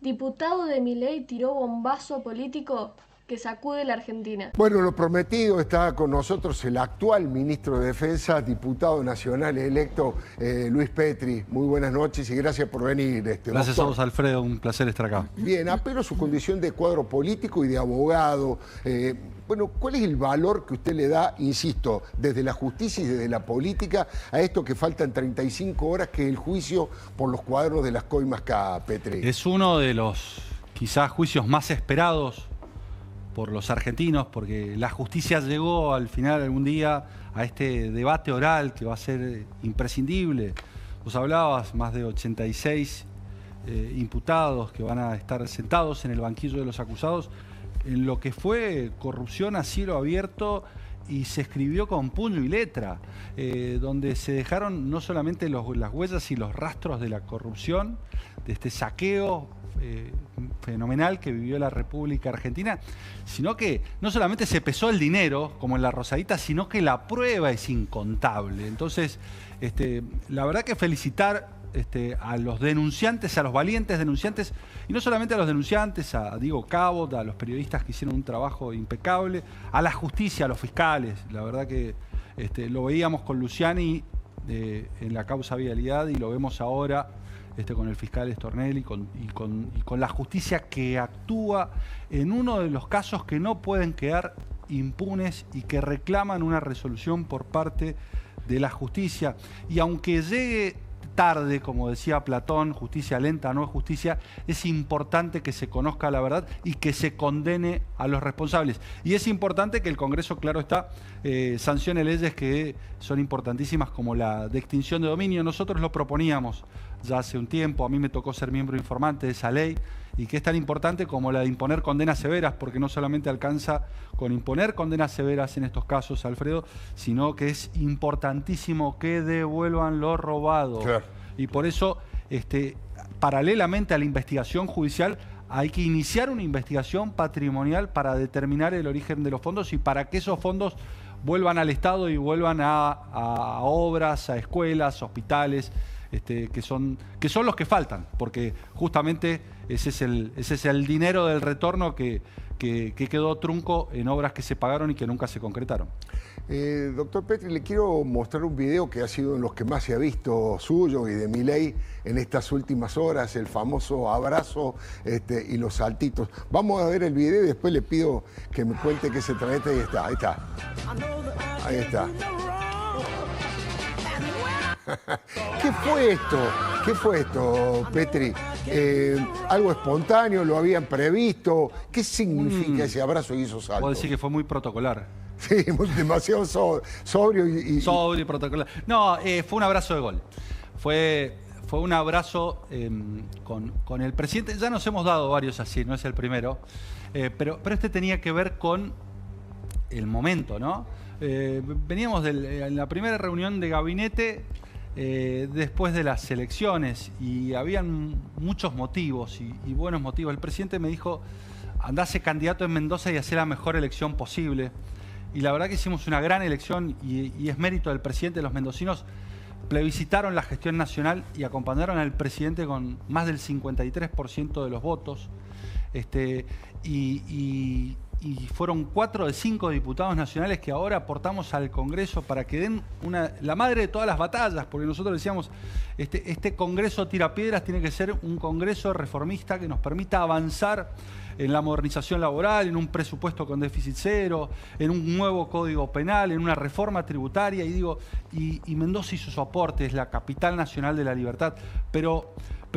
Diputado de Milei tiró bombazo político que sacude la Argentina. Bueno, lo prometido, está con nosotros el actual ministro de Defensa, diputado nacional electo, Luis Petri. Muy buenas noches y gracias por venir. Gracias doctor. a vos, Alfredo, un placer estar acá. Bien, apelo su condición de cuadro político y de abogado. Bueno, ¿cuál es el valor que usted le da, insisto, desde la justicia y desde la política, a esto que faltan 35 horas, que es el juicio por los cuadros de las coimas K, Petri? Es uno de los quizás juicios más esperados por los argentinos, porque la justicia llegó al final algún día a este debate oral que va a ser imprescindible. Vos hablabas, más de 86 imputados que van a estar sentados en el banquillo de los acusados en lo que fue corrupción a cielo abierto, y se escribió con puño y letra, donde se dejaron no solamente las huellas y los rastros de la corrupción, de este saqueo fenomenal que vivió la República Argentina, sino que no solamente se pesó el dinero, como en la Rosadita, sino que la prueba es incontable. Entonces, la verdad que felicitar a los denunciantes, a los valientes denunciantes, y no solamente a los denunciantes, a Diego Cabot, a los periodistas que hicieron un trabajo impecable, a la justicia, a los fiscales. La verdad que lo veíamos con Luciani en la causa Vialidad, y lo vemos ahora con el fiscal Stornelli y con la justicia que actúa en uno de los casos que no pueden quedar impunes y que reclaman una resolución por parte de la justicia. Y aunque llegue tarde, como decía Platón, justicia lenta no es justicia, es importante que se conozca la verdad y que se condene a los responsables. Y es importante que el Congreso, claro está, sancione leyes que son importantísimas, como la de extinción de dominio. Nosotros lo proponíamos ya hace un tiempo, a mí me tocó ser miembro informante de esa ley, y que es tan importante como la de imponer condenas severas, porque no solamente alcanza con imponer condenas severas en estos casos, Alfredo, sino que es importantísimo que devuelvan lo robado. Claro. Y por eso, paralelamente a la investigación judicial, hay que iniciar una investigación patrimonial para determinar el origen de los fondos y para que esos fondos vuelvan al Estado y vuelvan a obras, a escuelas, hospitales, que son los que faltan, porque justamente ese es el dinero del retorno que quedó trunco en obras que se pagaron y que nunca se concretaron. Doctor Petri, le quiero mostrar un video que ha sido en los que más se ha visto suyo y de Milei en estas últimas horas, el famoso abrazo y los saltitos. Vamos a ver el video y después le pido que me cuente qué se trata. Ahí está, ahí está. Ahí está. ¿Qué fue esto? ¿Qué fue esto, Petri? ¿Algo espontáneo? ¿Lo habían previsto? ¿Qué significa ese abrazo y esos saltos? Puedo decir que fue muy protocolar. Sí, demasiado sobrio y... Sobrio y protocolar. No, fue un abrazo de gol. Fue un abrazo con el presidente. Ya nos hemos dado varios así, no es el primero. Pero tenía que ver con el momento, ¿no? Veníamos en la primera reunión de gabinete después de las elecciones, y habían muchos motivos y buenos motivos. El presidente me dijo: andá a ser candidato en Mendoza y hacé la mejor elección posible. Y la verdad que hicimos una gran elección, y es mérito del presidente. Los mendocinos plebiscitaron la gestión nacional y acompañaron al presidente con más del 53% de los votos. Y fueron 4 de 5 diputados nacionales que ahora aportamos al Congreso para que den la madre de todas las batallas, porque nosotros decíamos, este Congreso tirapiedras tiene que ser un Congreso reformista que nos permita avanzar en la modernización laboral, en un presupuesto con déficit cero, en un nuevo código penal, en una reforma tributaria. Y Mendoza hizo su aporte, es la capital nacional de la libertad. Pero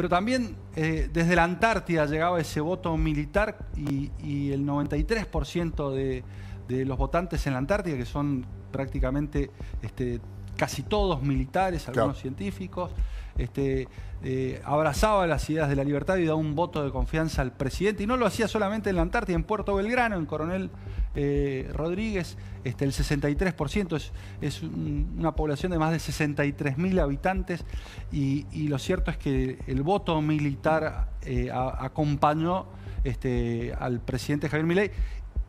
también desde la Antártida llegaba ese voto militar, y el 93% de los votantes en la Antártida, que son prácticamente casi todos militares, algunos científicos, abrazaba las ideas de la libertad y daba un voto de confianza al presidente. Y no lo hacía solamente en la Antártida, en Puerto Belgrano, en Coronel Rodríguez, el 63%. Es una población de más de 63.000 habitantes, y lo cierto es que el voto militar acompañó al presidente Javier Milei.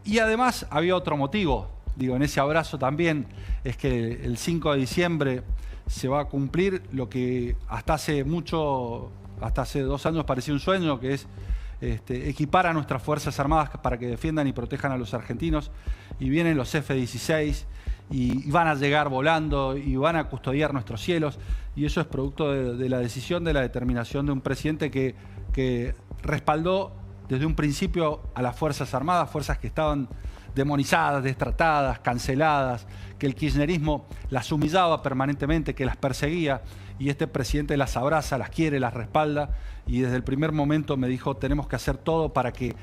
Y además había otro motivo, en ese abrazo también, es que el 5 de diciembre se va a cumplir lo que hasta hace 2 años parecía un sueño, que es equipar a nuestras Fuerzas Armadas para que defiendan y protejan a los argentinos, y vienen los F-16 y van a llegar volando y van a custodiar nuestros cielos, y eso es producto de la decisión, de la determinación de un presidente que respaldó desde un principio a las Fuerzas Armadas, fuerzas que estaban demonizadas, destratadas, canceladas, que el kirchnerismo las humillaba permanentemente, que las perseguía, y este presidente las abraza, las quiere, las respalda, y desde el primer momento me dijo: tenemos que hacer todo para que,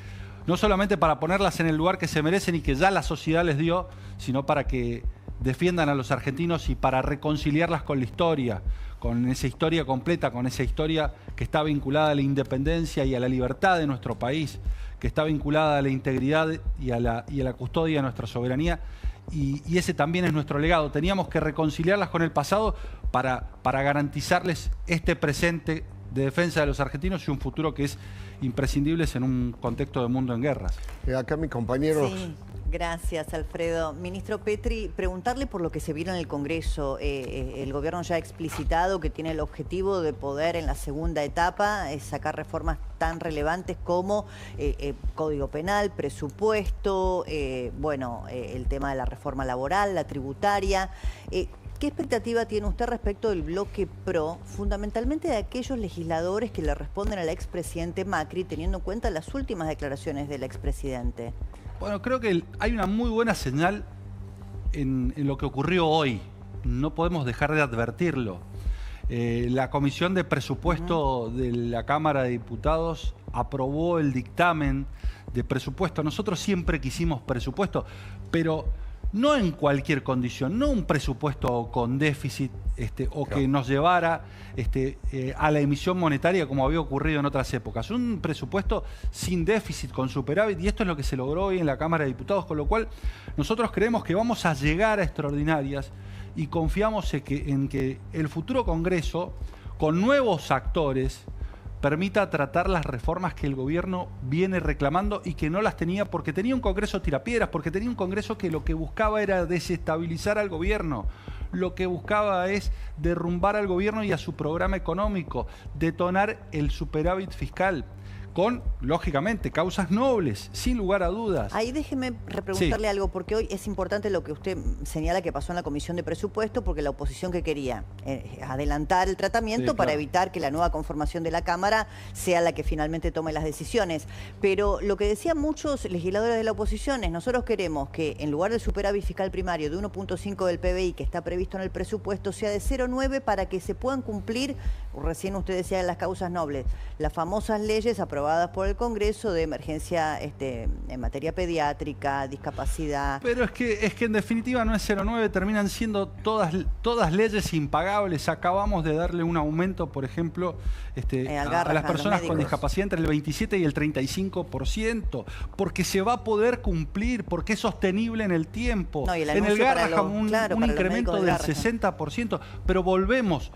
no solamente para ponerlas en el lugar que se merecen y que ya la sociedad les dio, sino para que defiendan a los argentinos y para reconciliarlas con la historia, con esa historia completa, con esa historia que está vinculada a la independencia y a la libertad de nuestro país, que está vinculada a la integridad y a la custodia de nuestra soberanía, y ese también es nuestro legado. Teníamos que reconciliarlas con el pasado para garantizarles este presente de defensa de los argentinos y un futuro que es imprescindible en un contexto de mundo en guerras. Acá mis compañeros... Sí. Gracias, Alfredo. Ministro Petri, preguntarle por lo que se vio en el Congreso. El gobierno ya ha explicitado que tiene el objetivo de poder en la segunda etapa sacar reformas tan relevantes como Código Penal, presupuesto, el tema de la reforma laboral, la tributaria. ¿Qué expectativa tiene usted respecto del bloque PRO, fundamentalmente de aquellos legisladores que le responden al expresidente Macri, teniendo en cuenta las últimas declaraciones del expresidente? Bueno, creo que hay una muy buena señal en lo que ocurrió hoy. No podemos dejar de advertirlo. La Comisión de Presupuesto de la Cámara de Diputados aprobó el dictamen de presupuesto. Nosotros siempre quisimos presupuesto, pero no en cualquier condición, no un presupuesto con déficit o que nos llevara a la emisión monetaria como había ocurrido en otras épocas. Un presupuesto sin déficit, con superávit, y esto es lo que se logró hoy en la Cámara de Diputados, con lo cual nosotros creemos que vamos a llegar a extraordinarias y confiamos en que el futuro Congreso, con nuevos actores, permita tratar las reformas que el gobierno viene reclamando y que no las tenía porque tenía un Congreso tirapiedras, porque tenía un Congreso que lo que buscaba era desestabilizar al gobierno, lo que buscaba es derrumbar al gobierno y a su programa económico, detonar el superávit fiscal, con, lógicamente, causas nobles, sin lugar a dudas. Ahí déjeme repreguntarle algo, porque hoy es importante lo que usted señala que pasó en la Comisión de Presupuesto, porque la oposición que quería adelantar el tratamiento para evitar que la nueva conformación de la Cámara sea la que finalmente tome las decisiones. Pero lo que decían muchos legisladores de la oposición es: nosotros queremos que en lugar del superávit fiscal primario de 1.5 del PBI que está previsto en el presupuesto sea de 0,9 para que se puedan cumplir, recién usted decía, las causas nobles, las famosas leyes aprobadas por el Congreso de emergencia en materia pediátrica, discapacidad. Pero es que en definitiva no es 0,9, terminan siendo todas leyes impagables. Acabamos de darle un aumento, por ejemplo, a las personas con discapacidad entre el 27 y el 35%, porque se va a poder cumplir, porque es sostenible en el tiempo. No, en el Garrahan un incremento del 60%, pero volvemos.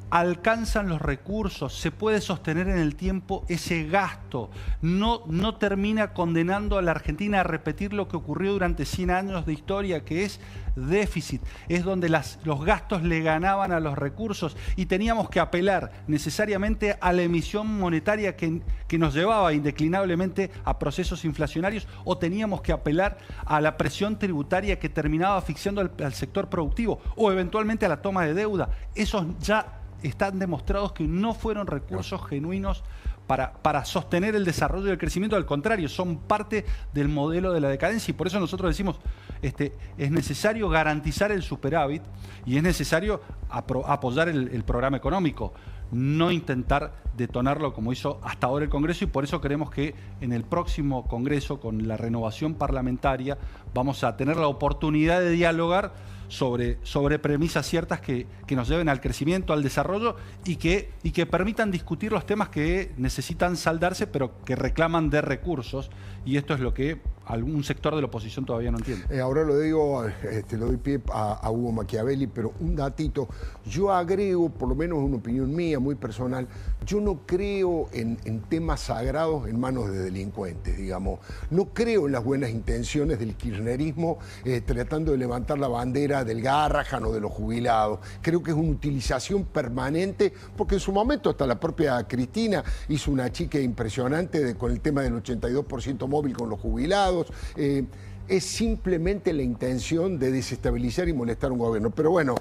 Alcanzan los recursos, se puede sostener en el tiempo ese gasto, no termina condenando a la Argentina a repetir lo que ocurrió durante 100 años de historia, que es déficit, es donde los gastos le ganaban a los recursos y teníamos que apelar necesariamente a la emisión monetaria que nos llevaba indeclinablemente a procesos inflacionarios, o teníamos que apelar a la presión tributaria que terminaba asfixiando al sector productivo, o eventualmente a la toma de deuda. Esos ya están demostrados que no fueron recursos genuinos para sostener el desarrollo y el crecimiento. Al contrario, son parte del modelo de la decadencia, y por eso nosotros decimos, es necesario garantizar el superávit y es necesario apoyar el programa económico, no intentar detonarlo como hizo hasta ahora el Congreso, y por eso creemos que en el próximo Congreso, con la renovación parlamentaria, vamos a tener la oportunidad de dialogar sobre premisas ciertas que nos lleven al crecimiento, al desarrollo y que permitan discutir los temas que necesitan saldarse pero que reclaman de recursos, y esto es lo que algún sector de la oposición todavía no entiende. Ahora lo digo, le doy pie a Hugo Machiavelli, pero un datito. Yo agrego, por lo menos una opinión mía, muy personal, yo no creo en temas sagrados en manos de delincuentes, digamos. No creo en las buenas intenciones del kirchnerismo tratando de levantar la bandera del Garrahan o de los jubilados. Creo que es una utilización permanente, porque en su momento hasta la propia Cristina hizo una chica impresionante con el tema del 82% móvil con los jubilados. Es simplemente la intención de desestabilizar y molestar a un gobierno. Pero bueno...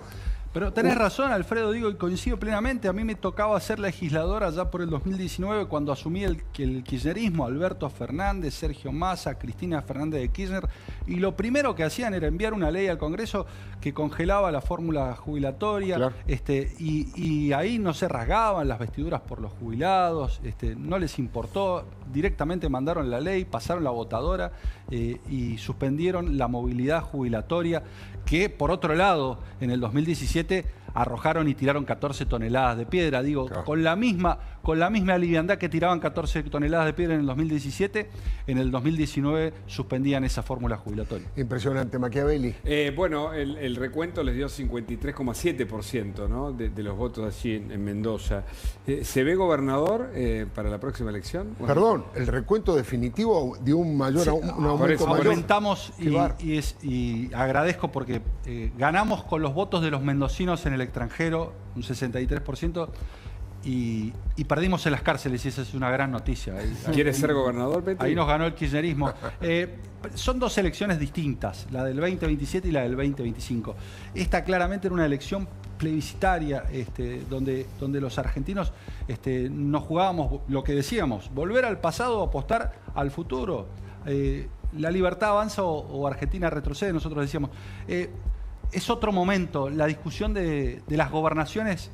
Pero tenés razón, Alfredo, digo, y coincido plenamente. A mí me tocaba ser legislador allá por el 2019 cuando asumí el kirchnerismo, Alberto Fernández, Sergio Massa, Cristina Fernández de Kirchner, y lo primero que hacían era enviar una ley al Congreso que congelaba la fórmula jubilatoria, claro. Y ahí no se rasgaban las vestiduras por los jubilados, no les importó, directamente mandaron la ley, pasaron la votadora y suspendieron la movilidad jubilatoria, que por otro lado, en el 2017 arrojaron y tiraron 14 toneladas de piedra. Digo, claro. con la misma liviandad que tiraban 14 toneladas de piedra en el 2017, en el 2019 suspendían esa fórmula jubilatoria. Impresionante, Machiavelli. Bueno, el recuento les dio 53,7%, ¿no? de los votos allí en Mendoza. ¿Se ve gobernador para la próxima elección? Bueno. Perdón, el recuento definitivo dio un mayor, un aumento mayor. Aumentamos y agradezco porque ganamos con los votos de los mendocinos en el extranjero, un 63%, y perdimos en las cárceles, y esa es una gran noticia. ¿Quieres ser gobernador, Petri? Ahí nos ganó el kirchnerismo. Son dos elecciones distintas, la del 2027 y la del 2025. Esta claramente era una elección plebiscitaria, donde los argentinos nos jugábamos lo que decíamos, volver al pasado o apostar al futuro. La libertad avanza o Argentina retrocede, nosotros decíamos. Es otro momento, la discusión de las gobernaciones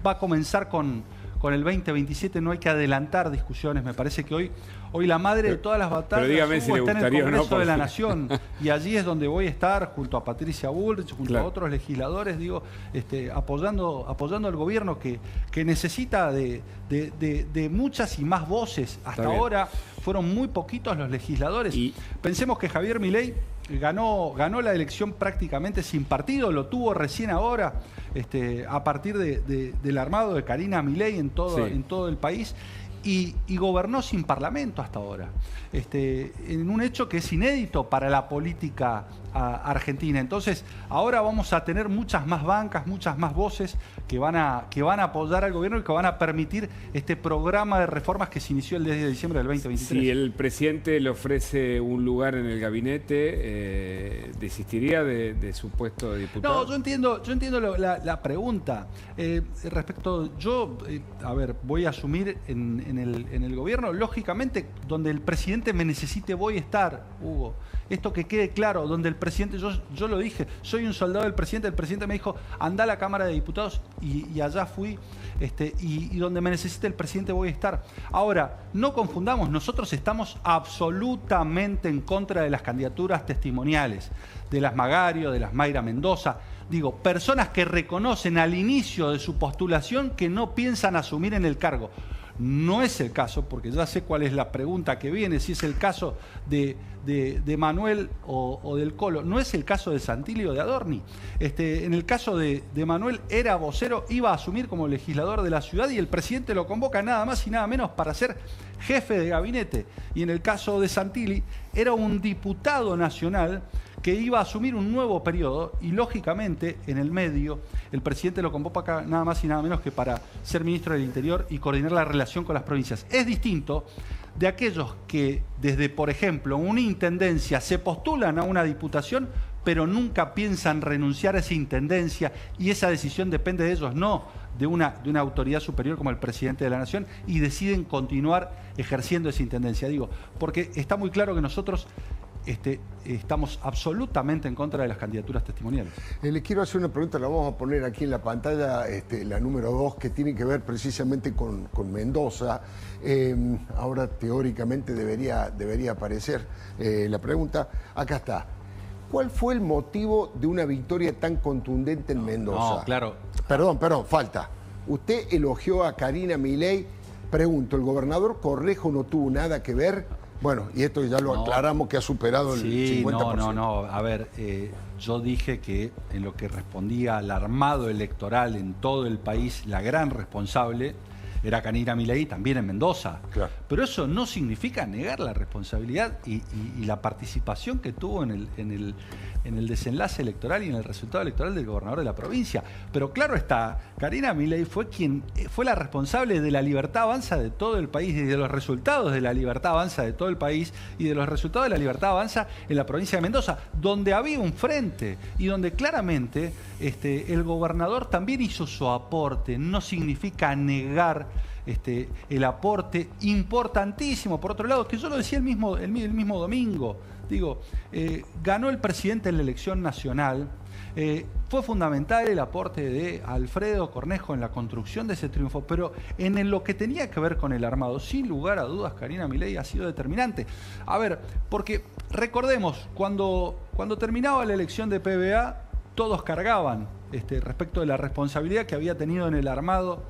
va a comenzar con el 2027, no hay que adelantar discusiones, me parece que hoy la madre de todas las batallas está en el Congreso de la Nación, y allí es donde voy a estar junto a Patricia Bullrich, junto a otros legisladores, digo, apoyando al gobierno que necesita de muchas y más voces. Hasta ahora fueron muy poquitos los legisladores. Pensemos que Javier Milei ganó la elección prácticamente sin partido, lo tuvo recién ahora, a partir del armado de Karina Milei en todo el país, y gobernó sin parlamento hasta ahora, en un hecho que es inédito para la política argentina. Entonces, ahora vamos a tener muchas más bancas, muchas más voces que van a apoyar al gobierno y que van a permitir este programa de reformas que se inició el 10 de diciembre del 2023. Si el presidente le ofrece un lugar en el gabinete, ¿desistiría de su puesto de diputado? No, yo entiendo la pregunta. Voy a asumir en el gobierno, lógicamente, donde el presidente me necesite voy a estar, Hugo. Esto que quede claro, donde el presidente, yo lo dije, soy un soldado del presidente, el presidente me dijo, anda a la Cámara de Diputados, y allá fui, y donde me necesite el presidente voy a estar. Ahora, no confundamos, nosotros estamos absolutamente en contra de las candidaturas testimoniales, de las Magario, de las Mayra Mendoza, digo, personas que reconocen al inicio de su postulación que no piensan asumir en el cargo. No es el caso, porque ya sé cuál es la pregunta que viene, si es el caso de Manuel o del Colo. No es el caso de Santilli o de Adorni. En el caso de Manuel era vocero, iba a asumir como legislador de la ciudad y el presidente lo convoca nada más y nada menos para ser jefe de gabinete. Y en el caso de Santilli era un diputado nacional que iba a asumir un nuevo periodo y, lógicamente, en el medio, el presidente lo convoca nada más y nada menos que para ser ministro del Interior y coordinar la relación con las provincias. Es distinto de aquellos que desde, por ejemplo, una intendencia se postulan a una diputación, pero nunca piensan renunciar a esa intendencia y esa decisión depende de ellos, no de una autoridad superior como el presidente de la Nación, y deciden continuar ejerciendo esa intendencia. Digo, porque está muy claro que nosotros estamos absolutamente en contra de las candidaturas testimoniales. Le quiero hacer una pregunta, la vamos a poner aquí en la pantalla, la número 2, que tiene que ver precisamente con Mendoza. Ahora teóricamente debería aparecer la pregunta. Acá está. ¿Cuál fue el motivo de una victoria tan contundente en Mendoza? No, claro. Perdón, falta. Usted elogió a Karina Milei. Pregunto, ¿el gobernador Correjo no tuvo nada que ver? Bueno, y esto ya lo aclaramos que ha superado el 50%. No. A ver, yo dije que en lo que respondía al armado electoral en todo el país, la gran responsable era Karina Milei, también en Mendoza. Claro. Pero eso no significa negar la responsabilidad y la participación que tuvo en el desenlace electoral y en el resultado electoral del gobernador de la provincia. Pero claro está, Karina Milei fue la responsable de la libertad avanza de todo el país y de los resultados de la libertad avanza de todo el país y de los resultados de la libertad avanza en la provincia de Mendoza, donde había un frente y donde claramente el gobernador también hizo su aporte. No significa negar el aporte importantísimo, por otro lado, que yo lo decía el mismo domingo. Digo, ganó el presidente en la elección nacional. Fue fundamental el aporte de Alfredo Cornejo en la construcción de ese triunfo, pero en lo que tenía que ver con el armado, sin lugar a dudas, Karina Milei ha sido determinante. A ver, porque recordemos, cuando terminaba la elección de PBA, todos cargaban respecto de la responsabilidad que había tenido en el armado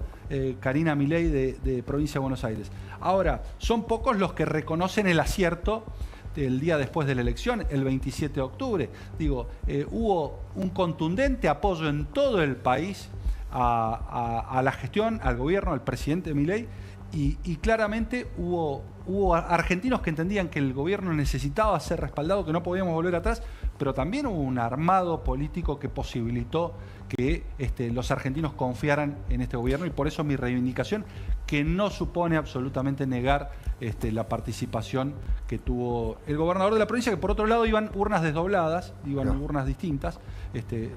Karina Milei de Provincia de Buenos Aires. Ahora, son pocos los que reconocen el acierto el día después de la elección, el 27 de octubre. Digo, hubo un contundente apoyo en todo el país a la gestión, al gobierno, al presidente Milei, y claramente hubo argentinos que entendían que el gobierno necesitaba ser respaldado, que no podíamos volver atrás, pero también hubo un armado político que posibilitó que los argentinos confiaran en este gobierno, y por eso mi reivindicación, que no supone absolutamente negar la participación que tuvo el gobernador de la provincia, que por otro lado iban urnas desdobladas, urnas distintas,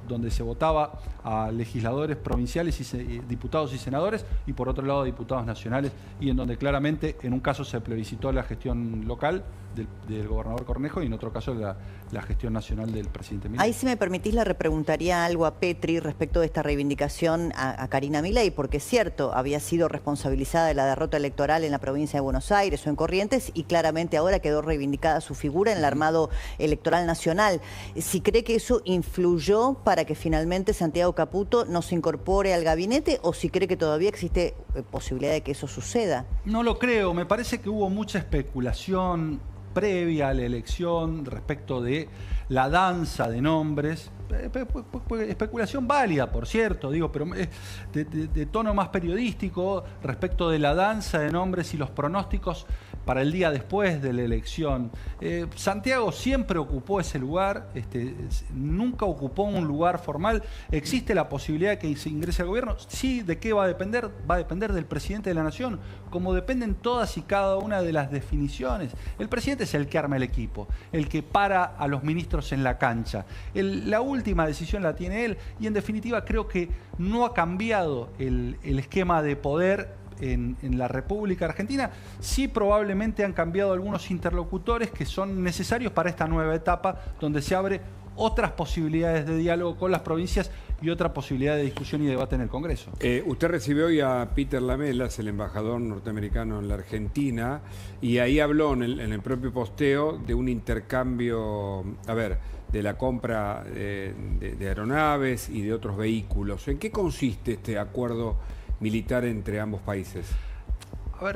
donde se votaba a legisladores provinciales, y diputados y senadores, y por otro lado diputados nacionales, y en donde claramente en un caso se plebiscitó la gestión local del gobernador Cornejo y en otro caso la gestión nacional del presidente Milei. Ahí, si me permitís, le repreguntaría algo a Petri respecto de esta reivindicación a Karina Milei, porque es cierto, había sido responsabilizada de la derrota electoral en la provincia de Buenos Aires o en Corrientes, y claramente ahora quedó reivindicada su figura en el armado electoral nacional. Si cree que eso influyó para que finalmente Santiago Caputo no se incorpore al gabinete, o si cree que todavía existe posibilidad de que eso suceda. No lo creo, me parece que hubo mucha especulación previa a la elección respecto de la danza de nombres, especulación válida, por cierto, digo, pero de tono más periodístico respecto de la danza de nombres y los pronósticos para el día después de la elección. Santiago siempre ocupó ese lugar, nunca ocupó un lugar formal. ¿Existe la posibilidad de que se ingrese al gobierno? Sí. ¿De qué va a depender? Va a depender del presidente de la Nación, como dependen todas y cada una de las definiciones. El presidente es el que arma el equipo, el que para a los ministros en la cancha. La última decisión la tiene él, y en definitiva creo que no ha cambiado el esquema de poder en la República Argentina. Sí, probablemente han cambiado algunos interlocutores que son necesarios para esta nueva etapa, donde se abre otras posibilidades de diálogo con las provincias y otra posibilidad de discusión y debate en el Congreso. Usted recibió hoy a Peter Lamelas, el embajador norteamericano en la Argentina, y ahí habló en el propio posteo de un intercambio, de la compra de aeronaves y de otros vehículos. ¿En qué consiste este acuerdo militar entre ambos países?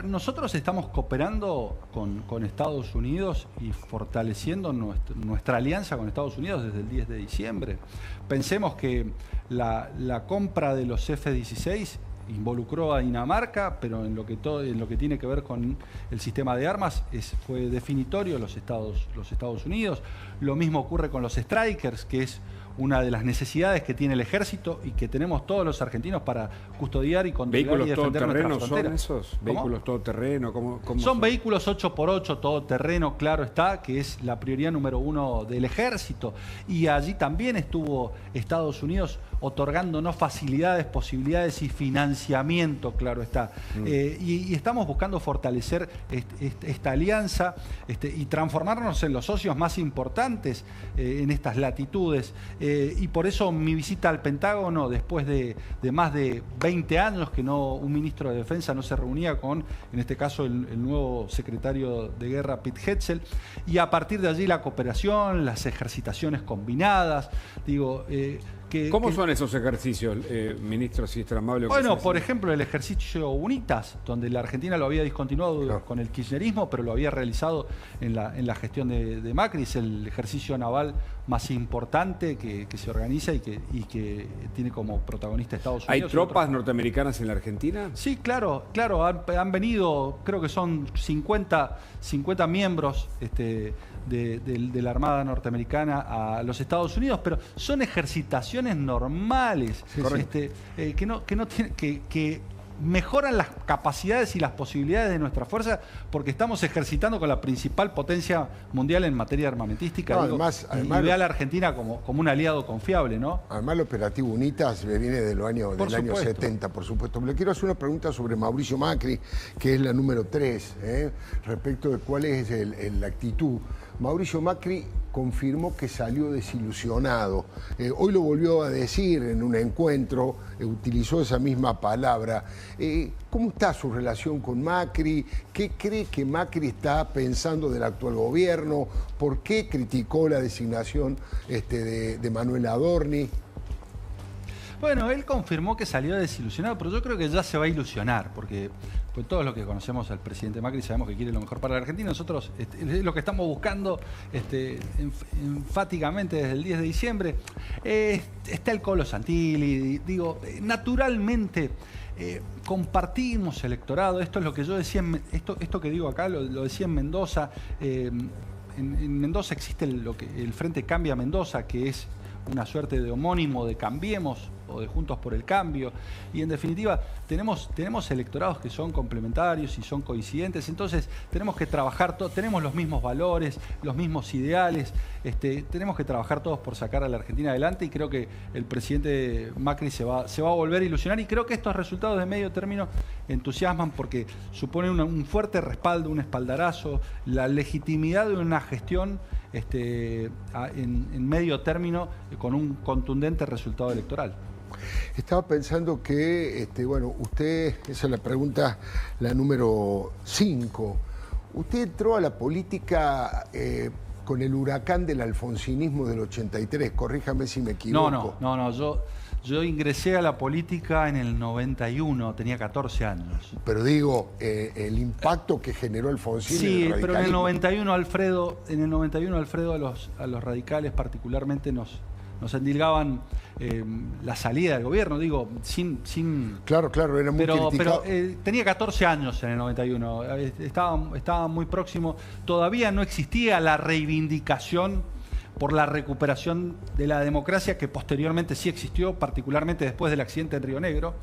Nosotros estamos cooperando con Estados Unidos y fortaleciendo nuestra alianza con Estados Unidos desde el 10 de diciembre. Pensemos que la compra de los F-16 involucró a Dinamarca, pero en lo que tiene que ver con el sistema de armas fue definitorio los Estados Unidos. Lo mismo ocurre con los Strikers, que es una de las necesidades que tiene el ejército y que tenemos todos los argentinos para custodiar y controlar y defender nuestras fronteras. ¿Son esos? ¿Vehículos todoterreno? ¿Cómo son vehículos 8x8 todoterreno, claro está, que es la prioridad número 1 del ejército. Y allí también estuvo Estados Unidos otorgándonos facilidades, posibilidades y financiamiento, claro está. Y estamos buscando fortalecer esta alianza y transformarnos en los socios más importantes en estas latitudes. Y por eso mi visita al Pentágono, después de más de 20 años que un ministro de Defensa no se reunía con, en este caso, el nuevo secretario de Guerra, Pete Hetzel, y a partir de allí la cooperación, las ejercitaciones combinadas, ¿Cómo son esos ejercicios, ministro, si es tan amable? Bueno, por ejemplo, el ejercicio UNITAS, donde la Argentina lo había discontinuado con el kirchnerismo, pero lo había realizado en la gestión de Macri. Es el ejercicio naval más importante que se organiza y que tiene como protagonista Estados Unidos. ¿Hay tropas norteamericanas en la Argentina? Sí, claro. Han venido, creo que son 50 miembros de la Armada norteamericana a los Estados Unidos, pero son ejercitaciones normales, que mejoran las capacidades y las posibilidades de nuestra fuerza, porque estamos ejercitando con la principal potencia mundial en materia armamentística. No, y ve a la Argentina como un aliado confiable, ¿no? Además, el operativo UNITAS viene del año 70, por supuesto. Le quiero hacer una pregunta sobre Mauricio Macri, que es la número 3, respecto de cuál es la actitud. Mauricio Macri confirmó que salió desilusionado. Hoy lo volvió a decir en un encuentro, utilizó esa misma palabra. ¿Cómo está su relación con Macri? ¿Qué cree que Macri está pensando del actual gobierno? ¿Por qué criticó la designación de Manuel Adorni? Bueno, él confirmó que salió desilusionado, pero yo creo que ya se va a ilusionar, porque pues, todos los que conocemos al presidente Macri sabemos que quiere lo mejor para la Argentina. Nosotros es lo que estamos buscando enfáticamente desde el 10 de diciembre. Está el Colo Santilli, digo, naturalmente compartimos electorado. Esto es lo que yo decía, esto que digo acá lo decía en Mendoza. En Mendoza existe el Frente Cambia Mendoza, que es una suerte de homónimo de Cambiemos o de Juntos por el Cambio, y en definitiva tenemos electorados que son complementarios y son coincidentes, entonces tenemos que trabajar tenemos los mismos valores, los mismos ideales, tenemos que trabajar todos por sacar a la Argentina adelante, y creo que el presidente Macri se va a volver a ilusionar, y creo que estos resultados de medio término entusiasman porque suponen un fuerte respaldo, un espaldarazo, la legitimidad de una gestión en medio término con un contundente resultado electoral. Estaba pensando que, usted, esa es la pregunta, la número 5. Usted entró a la política con el huracán del alfonsinismo del 83, corríjame si me equivoco. No, yo ingresé a la política en el 91, tenía 14 años. Pero digo, el impacto que generó Alfonsín en el radicalismo. Pero en el 91, Alfredo, a los radicales particularmente nos endilgaban la salida del gobierno, digo, sin... Claro, era muy criticado. Pero tenía 14 años en el 91, estaba muy próximo. Todavía no existía la reivindicación por la recuperación de la democracia, que posteriormente sí existió, particularmente después del accidente en Río Negro,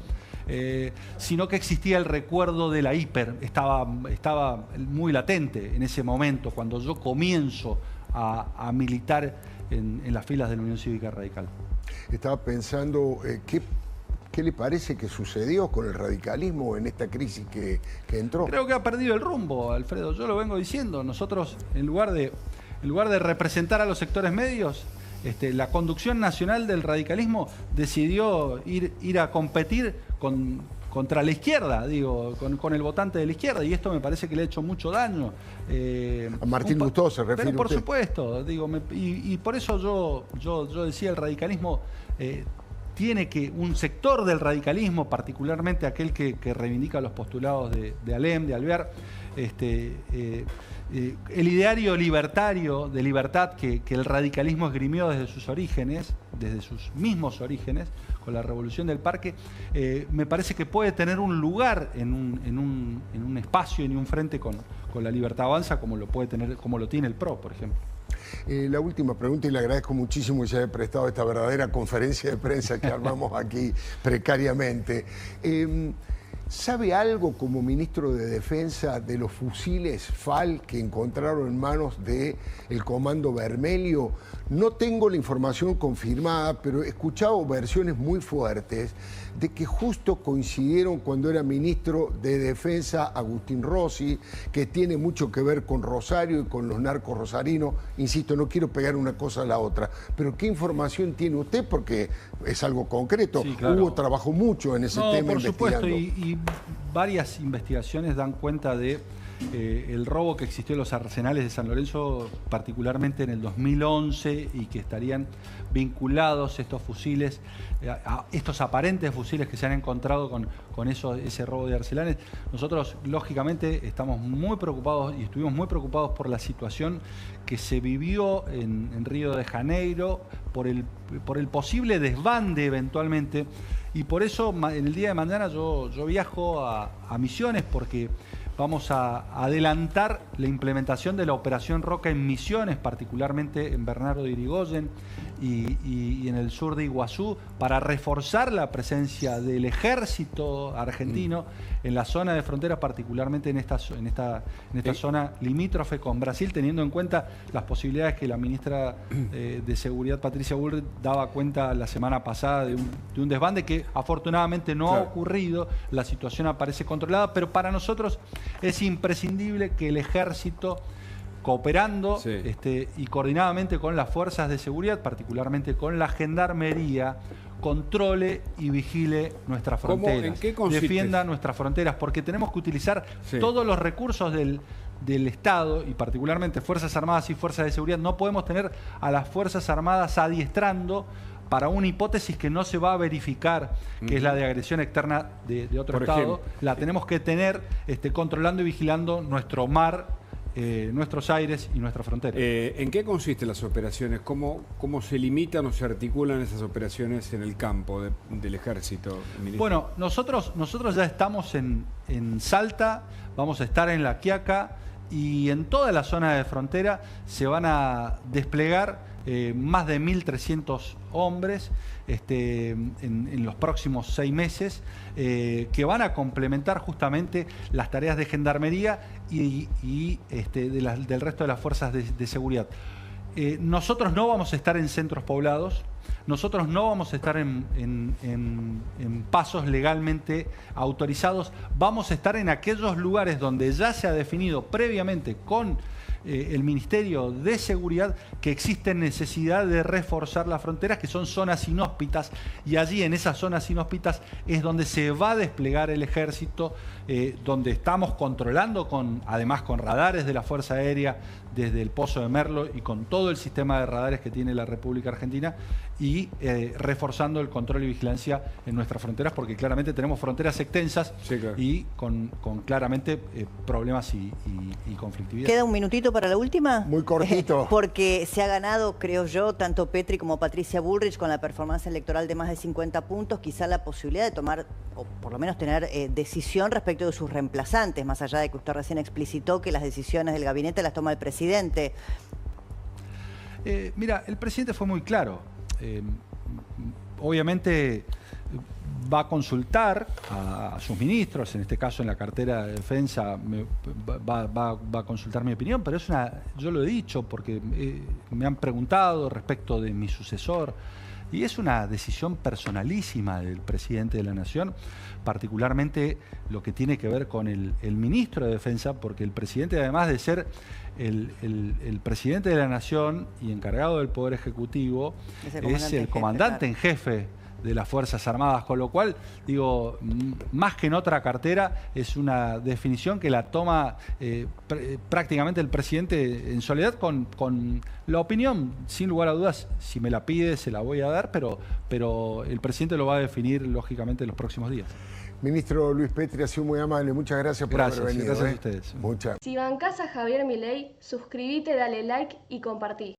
sino que existía el recuerdo de la hiper, estaba muy latente en ese momento, cuando yo comienzo a militar en las filas de la Unión Cívica Radical. Estaba pensando, ¿qué le parece que sucedió con el radicalismo en esta crisis que entró? Creo que ha perdido el rumbo, Alfredo, yo lo vengo diciendo. Nosotros, en lugar de representar a los sectores medios, la conducción nacional del radicalismo decidió ir a competir contra la izquierda, con el votante de la izquierda, y esto me parece que le ha hecho mucho daño. A Martín Lustó se refiere. Pero por supuesto, y por eso yo decía, el radicalismo tiene que, un sector del radicalismo, particularmente aquel que reivindica los postulados de Alem, de Alvear, el ideario libertario de libertad que el radicalismo esgrimió desde sus mismos orígenes, con la Revolución del Parque, me parece que puede tener un lugar en un espacio, en un frente con la Libertad Avanza, como lo tiene el PRO, por ejemplo. La última pregunta, y le agradezco muchísimo que se haya prestado esta verdadera conferencia de prensa que armamos aquí precariamente. ¿Sabe algo como ministro de Defensa de los fusiles FAL que encontraron en manos del Comando Vermelho? No tengo la información confirmada, pero he escuchado versiones muy fuertes de que justo coincidieron cuando era ministro de Defensa Agustín Rossi, que tiene mucho que ver con Rosario y con los narcos rosarinos. Insisto, no quiero pegar una cosa a la otra, pero ¿qué información tiene usted? Porque es algo concreto. Sí, claro. Hugo trabajó mucho en ese tema por investigando. Supuesto, y varias investigaciones dan cuenta de el robo que existió en los arsenales de San Lorenzo, particularmente en el 2011, y que estarían vinculados estos fusiles, estos aparentes fusiles que se han encontrado con ese robo de arsenales. Nosotros, lógicamente, estamos muy preocupados y estuvimos muy preocupados por la situación que se vivió en Río de Janeiro, por el posible desbande eventualmente, y por eso en el día de mañana yo viajo a Misiones, porque vamos a adelantar la implementación de la Operación Roca en Misiones, particularmente en Bernardo de Irigoyen y en el sur de Iguazú, para reforzar la presencia del ejército argentino en la zona de frontera, particularmente en esta zona limítrofe con Brasil, teniendo en cuenta las posibilidades que la ministra de Seguridad, Patricia Bullrich, daba cuenta la semana pasada de un desbande que afortunadamente no ha ocurrido. La situación aparece controlada, pero para nosotros es imprescindible que el ejército, cooperando y coordinadamente con las fuerzas de seguridad, particularmente con la gendarmería, controle y vigile nuestras fronteras. ¿En qué consiste? Defienda nuestras fronteras, porque tenemos que utilizar todos los recursos del Estado, y particularmente Fuerzas Armadas y Fuerzas de Seguridad. No podemos tener a las Fuerzas Armadas adiestrando para una hipótesis que no se va a verificar, que es la de agresión externa de otro Estado. Ejemplo, la tenemos que tener controlando y vigilando nuestro mar, nuestros aires y nuestra frontera. ¿En qué consisten las operaciones? ¿Cómo se limitan o se articulan esas operaciones en el campo del ejército, ministro? Bueno, nosotros ya estamos en Salta, vamos a estar en La Quiaca, y en toda la zona de frontera se van a desplegar más de 1.300 hombres en los próximos 6 meses, que van a complementar justamente las tareas de gendarmería y del resto de las fuerzas de seguridad. Nosotros no vamos a estar en centros poblados, nosotros no vamos a estar en pasos legalmente autorizados, vamos a estar en aquellos lugares donde ya se ha definido previamente con el Ministerio de Seguridad que existe necesidad de reforzar las fronteras, que son zonas inhóspitas, y allí en esas zonas inhóspitas es donde se va a desplegar el ejército, donde estamos controlando además con radares de la Fuerza Aérea desde el Pozo de Merlo y con todo el sistema de radares que tiene la República Argentina, y reforzando el control y vigilancia en nuestras fronteras, porque claramente tenemos fronteras extensas y con claramente problemas y conflictividad. ¿Queda un minutito para la última? Muy cortito. Porque se ha ganado, creo yo, tanto Petri como Patricia Bullrich con la performance electoral de más de 50 puntos, quizá la posibilidad de tomar, o por lo menos tener decisión respecto de sus reemplazantes, más allá de que usted recién explicitó que las decisiones del gabinete las toma el presidente. Mira, el presidente fue muy claro. Obviamente va a consultar a sus ministros, en este caso en la cartera de defensa va a consultar mi opinión, pero yo lo he dicho porque me han preguntado respecto de mi sucesor, y es una decisión personalísima del presidente de la Nación, particularmente lo que tiene que ver con el ministro de Defensa, porque el presidente, además de ser el presidente de la Nación y encargado del Poder Ejecutivo, es el comandante en jefe de las Fuerzas Armadas, con lo cual, digo, más que en otra cartera, es una definición que la toma prácticamente el presidente en soledad, con la opinión, sin lugar a dudas, si me la pide, se la voy a dar, pero el presidente lo va a definir, lógicamente, en los próximos días. Ministro Luis Petri, ha sido muy amable. Muchas gracias por haber venido. Gracias a ustedes. Si bancás a Javier Milei, suscríbete, dale like y compartí.